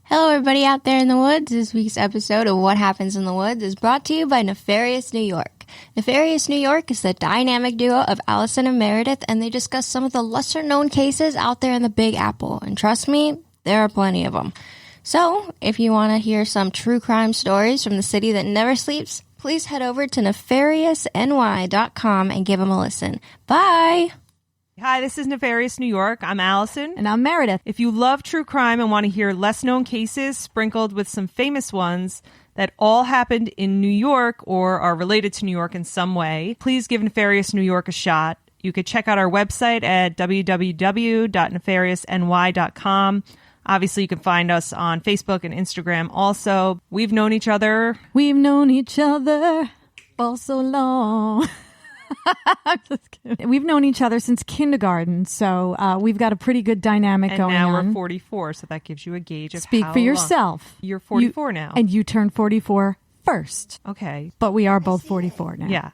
Hello, everybody out there in the woods. This week's episode of What Happens in the Woods is brought to you by Nefarious New York. Nefarious New York is the dynamic duo of Allison and Meredith, and they discuss some of the lesser-known cases out there in the Big Apple. And trust me, there are plenty of them. So, if you want to hear some true crime stories from the city that never sleeps, please head over to nefariousny.com and give them a listen. Bye! Hi, this is Nefarious New York. I'm Allison. And I'm Meredith. If you love true crime and want to hear less-known cases sprinkled with some famous ones that all happened in New York or are related to New York in some way, please give Nefarious New York a shot. You could check out our website at www.nefariousny.com. Obviously, you can find us on Facebook and Instagram also. We've known each other for so long. I'm just kidding. We've known each other since kindergarten, so we've got a pretty good dynamic and going on. And now we're 44, so that gives you a gauge of Speak how for yourself. You're 44 now. And you turned 44 first. Okay. But we are both 44 now. Yeah.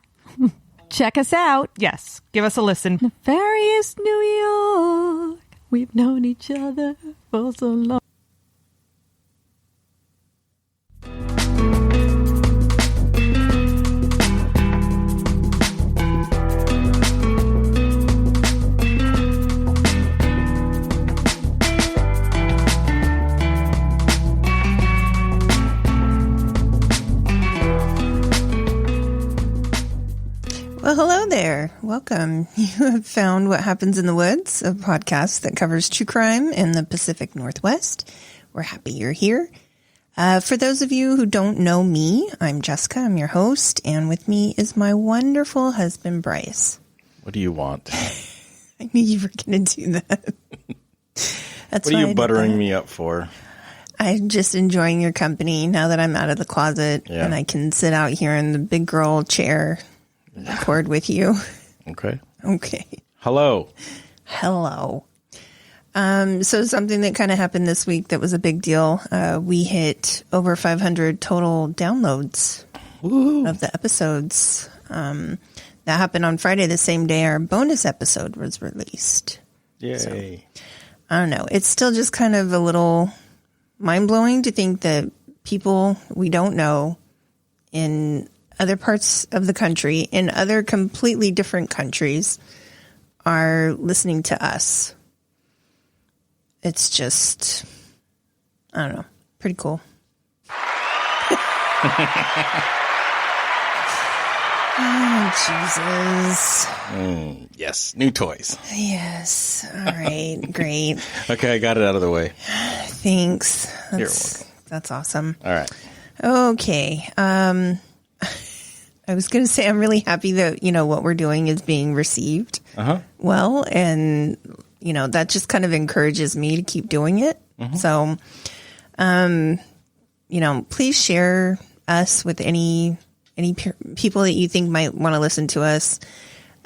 Check us out. Yes. Give us a listen. Nefarious New York. We've known each other for so long. Well, hello there. Welcome. You have found What Happens in the Woods, a podcast that covers true crime in the Pacific Northwest. We're happy you're here. For those of you who don't know me, I'm Jessica. I'm your host. And with me is my wonderful husband, Bryce. What do you want? I knew you were going to do that. That's what are you buttering me up for? I'm just enjoying your company now that I'm out of the closet and I can sit out here in the big girl chair. Record with you. Okay. Hello. Hello. So something that kind of happened this week that was a big deal. We hit over 500 total downloads of the episodes. That happened on Friday, the same day our bonus episode was released. Yay. So, I don't know. It's still just kind of a little mind-blowing to think that people we don't know in other parts of the country, in other completely different countries, are listening to us. It's just, I don't know, pretty cool. Oh, Jesus. Yes, new toys. Yes. All right, great. Okay, I got it out of the way. Thanks. You're welcome. That's awesome. All right. Okay. I was going to say I'm really happy that, what we're doing is being received well. And, that just kind of encourages me to keep doing it. Mm-hmm. So, please share us with any people that you think might want to listen to us.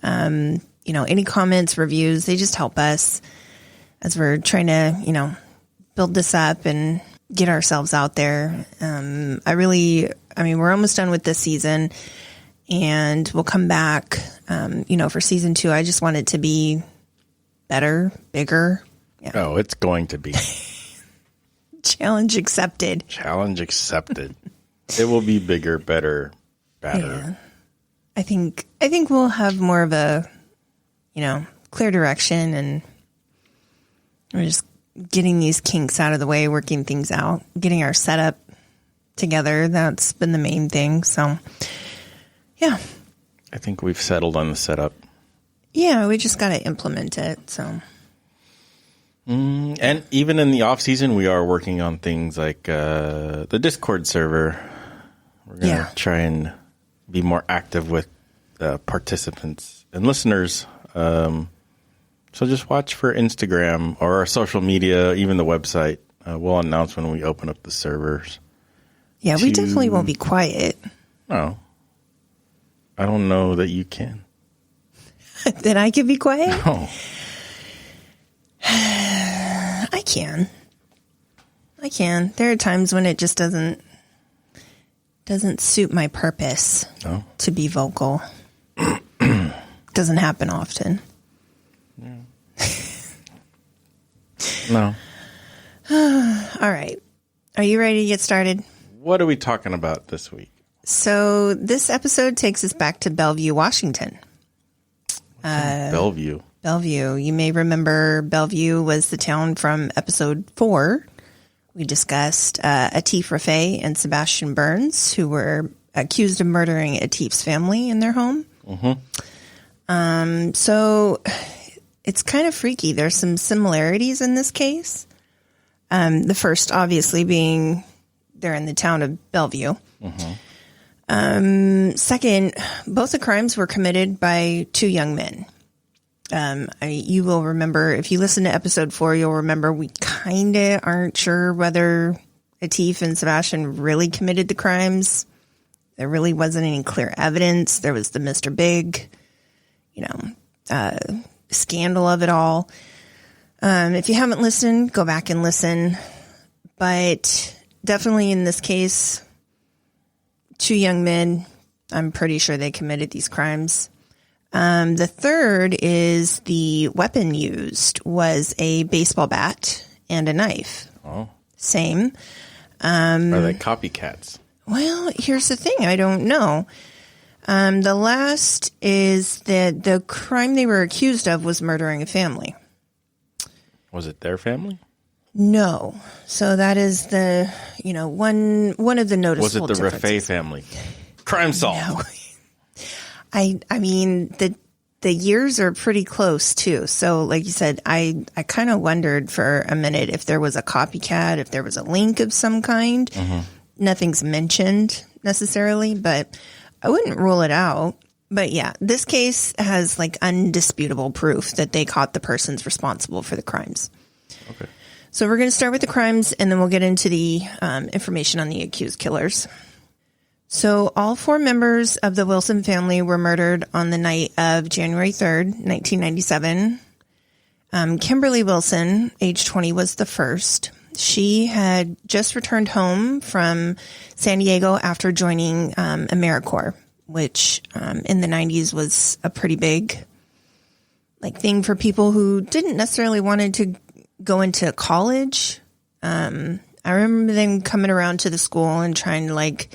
Any comments, reviews, they just help us as we're trying to, build this up and get ourselves out there. We're almost done with this season. And we'll come back, for season 2. I just want it to be better, bigger. Yeah. Oh, it's going to be. Challenge accepted. It will be bigger, better. Yeah. I think we'll have more of a, clear direction, and we're just getting these kinks out of the way, working things out, getting our setup together. That's been the main thing. So, yeah. I think we've settled on the setup. Yeah, we just got to implement it. So, and even in the off season, we are working on things like the Discord server. We're going to try and be more active with participants and listeners. So just watch for Instagram or our social media, even the website. We'll announce when we open up the servers. Yeah, we definitely won't be quiet. No. I don't know that you can. That I can be quiet? No. I can. There are times when it just doesn't suit my purpose to be vocal. Doesn't happen often. No. All right. Are you ready to get started? What are we talking about this week? So this episode takes us back to Bellvue, Washington. Bellvue. Bellvue. You may remember Bellvue was the town from episode 4. We discussed Atif Rafay and Sebastian Burns, who were accused of murdering Atif's family in their home. So it's kind of freaky. There's some similarities in this case. The first, obviously, being they're in the town of Bellvue. Second, both the crimes were committed by 2 young men. You will remember, if you listen to episode 4, you'll remember we kind of aren't sure whether Atif and Sebastian really committed the crimes. There really wasn't any clear evidence. There was the Mr. Big, scandal of it all. If you haven't listened, go back and listen. But definitely in this case, 2 young men, I'm pretty sure they committed these crimes. The third is the weapon used was a baseball bat and a knife. Oh. Same. Are they copycats? Well, here's the thing. I don't know. The last is that the crime they were accused of was murdering a family. Was it their family? No. So that is the, one of the noticeable Was it the differences. Rafay family? Crime solved. No. I mean, the years are pretty close too. So like you said, I kind of wondered for a minute if there was a copycat, if there was a link of some kind. Nothing's mentioned necessarily, but I wouldn't rule it out. But yeah, this case has like undisputable proof that they caught the persons responsible for the crimes. Okay. So we're going to start with the crimes and then we'll get into the information on the accused killers. So all 4 members of the Wilson family were murdered on the night of January 3rd, 1997. Kimberly Wilson, age 20, was the first. She had just returned home from San Diego after joining AmeriCorps, which in the 90s was a pretty big thing for people who didn't necessarily wanted to go into college. I remember them coming around to the school and trying to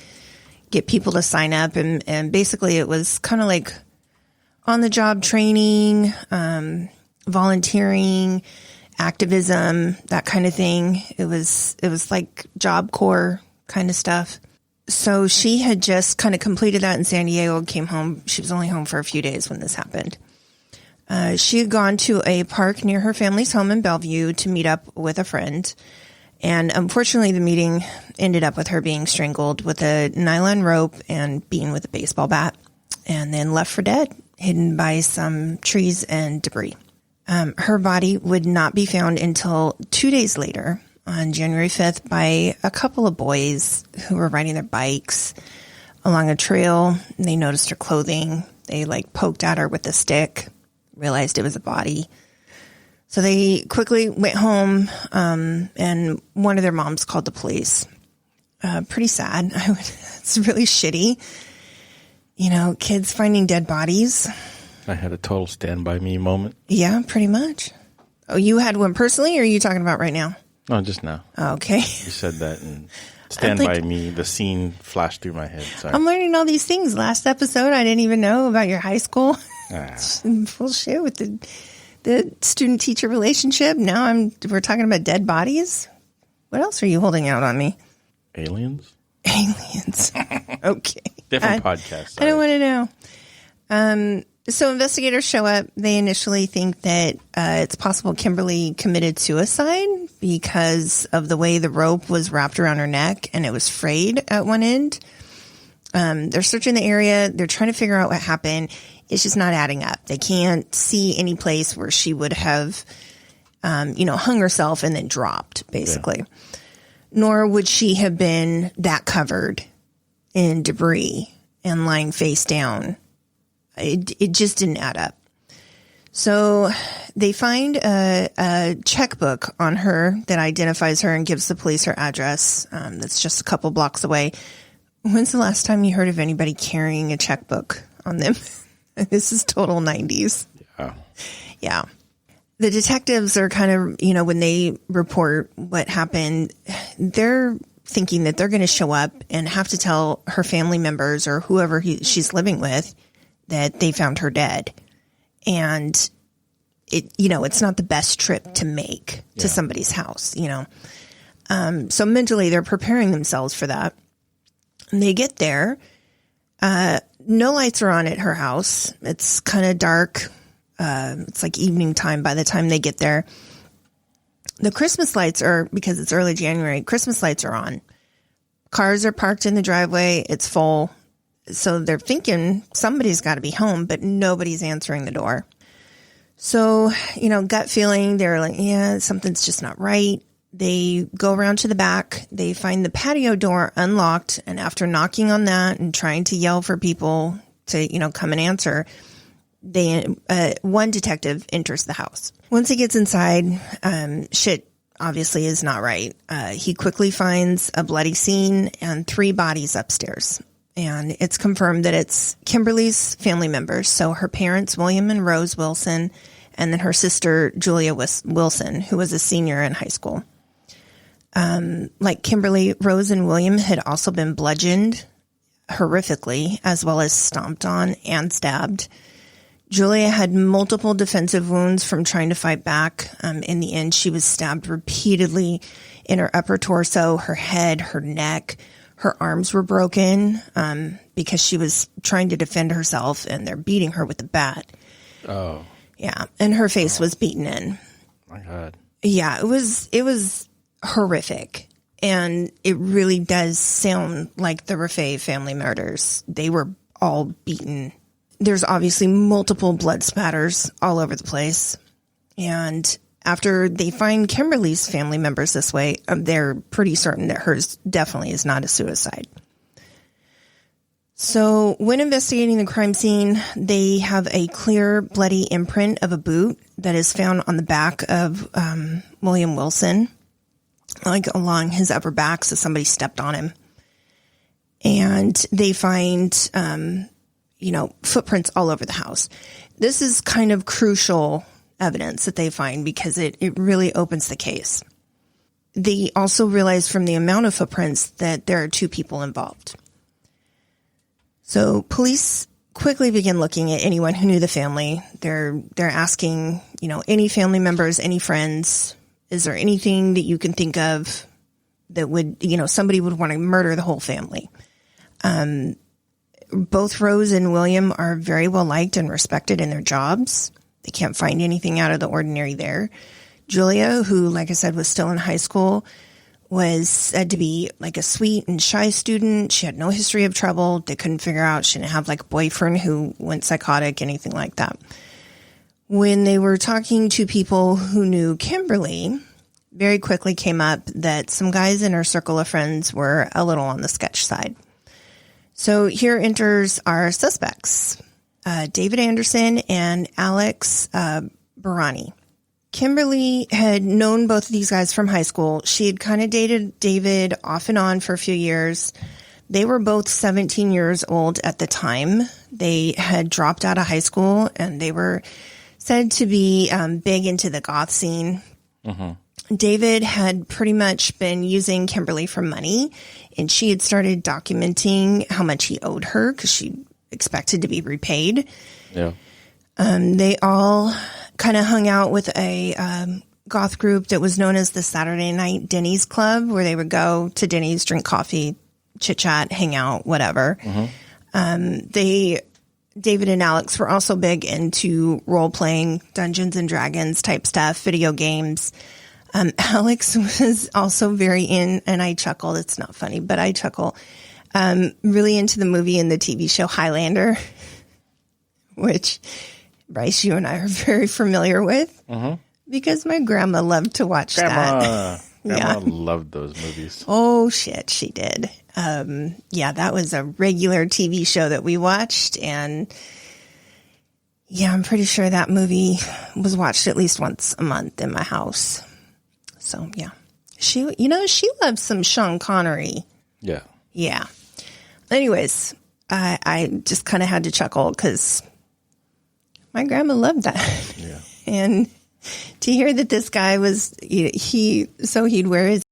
get people to sign up, and basically it was kind of like on the job training, volunteering, activism, that kind of thing. It was like Job Corps kind of stuff. So she had just kind of completed that in San Diego, came home. She was only home for a few days when this happened. She had gone to a park near her family's home in Bellevue to meet up with a friend. And unfortunately, the meeting ended up with her being strangled with a nylon rope and beaten with a baseball bat, and then left for dead, hidden by some trees and debris. Her body would not be found until 2 days later, on January 5th, by a couple of boys who were riding their bikes along a trail. They noticed her clothing. They poked at her with a stick, realized it was a body. So they quickly went home, and one of their moms called the police. Pretty sad. It's really shitty. Kids finding dead bodies. I had a total Stand By Me moment. Yeah, pretty much. Oh, you had one personally, or are you talking about right now? No, just now. Okay. You said that, and Stand By Me, the scene flashed through my head. Sorry. I'm learning all these things. Last episode, I didn't even know about your high school. Bullshit with the student-teacher relationship. Now we're talking about dead bodies. What else are you holding out on me? Aliens? Aliens. Okay. Different podcast. I don't want to know. So investigators show up. They initially think that it's possible Kimberly committed suicide because of the way the rope was wrapped around her neck and it was frayed at one end. They're searching the area. They're trying to figure out what happened. It's just not adding up. They can't see any place where she would have, hung herself and then dropped, basically. Yeah. Nor would she have been that covered in debris and lying face down. It just didn't add up. So they find a checkbook on her that identifies her and gives the police her address. That's just a couple blocks away. When's the last time you heard of anybody carrying a checkbook on them? This is total 90s. Yeah. The detectives are kind of, when they report what happened, they're thinking that they're going to show up and have to tell her family members or whoever she's living with that they found her dead. And it's not the best trip to make to somebody's house, So mentally they're preparing themselves for that. And they get there. No lights are on at her house. It's kind of dark. It's like evening time by the time they get there. The Christmas lights are, because it's early January, Christmas lights are on. Cars are parked in the driveway. It's full. So they're thinking somebody's got to be home, but nobody's answering the door. So, gut feeling, they're like, yeah, something's just not right. They go around to the back. They find the patio door unlocked. And after knocking on that and trying to yell for people to, come and answer, one detective enters the house. Once he gets inside, shit obviously is not right. He quickly finds a bloody scene and 3 bodies upstairs. And it's confirmed that it's Kimberly's family members. So her parents, William and Rose Wilson, and then her sister, Julia Wilson, who was a senior in high school. Like Kimberly, Rose and William had also been bludgeoned horrifically, as well as stomped on and stabbed. Julia had multiple defensive wounds from trying to fight back. In the end, she was stabbed repeatedly in her upper torso, her head, her neck. Her arms were broken because she was trying to defend herself, and they're beating her with a bat. Oh. Yeah, and her face was beaten in. My God. Yeah, it was horrific. And it really does sound like the Raffay family murders. They were all beaten. There's obviously multiple blood spatters all over the place. And after they find Kimberly's family members this way, they're pretty certain that hers definitely is not a suicide. So when investigating the crime scene, they have a clear, bloody imprint of a boot that is found on the back of William Wilson, like along his upper back, so somebody stepped on him. And they find, footprints all over the house. This is kind of crucial evidence that they find because it really opens the case. They also realize from the amount of footprints that there are 2 people involved. So police quickly begin looking at anyone who knew the family. They're asking, any family members, any friends, is there anything that you can think of that would, somebody would want to murder the whole family? Both Rose and William are very well liked and respected in their jobs. They can't find anything out of the ordinary there. Julia, who, like I said, was still in high school, was said to be like a sweet and shy student. She had no history of trouble. They couldn't figure out. She didn't have like a boyfriend who went psychotic, anything like that. When they were talking to people who knew Kimberly, very quickly came up that some guys in her circle of friends were a little on the sketch side. So here enters our suspects, David Anderson and Alex Barani. Kimberly had known both of these guys from high school. She had kind of dated David off and on for a few years. They were both 17 years old at the time. They had dropped out of high school, and they were said to be big into the goth scene. Mm-hmm. David had pretty much been using Kimberly for money, and she had started documenting how much he owed her because she expected to be repaid. Yeah. They all kind of hung out with a goth group that was known as the Saturday Night Denny's Club, where they would go to Denny's, drink coffee, chit chat, hang out, whatever. Mm-hmm. David and Alex were also big into role playing, Dungeons and Dragons type stuff, video games. Alex was also very in, and I chuckled. It's not funny, but I chuckle. Really into the movie and the TV show Highlander, which Bryce, you and I are very familiar with, because my grandma loved to watch that. Grandma loved those movies. Oh, shit, she did. That was a regular TV show that we watched, and yeah, I'm pretty sure that movie was watched at least once a month in my house. So, yeah. She loves some Sean Connery. Yeah. Yeah. Anyways, I just kind of had to chuckle because my grandma loved that. Yeah. And to hear that this guy was, he'd wear his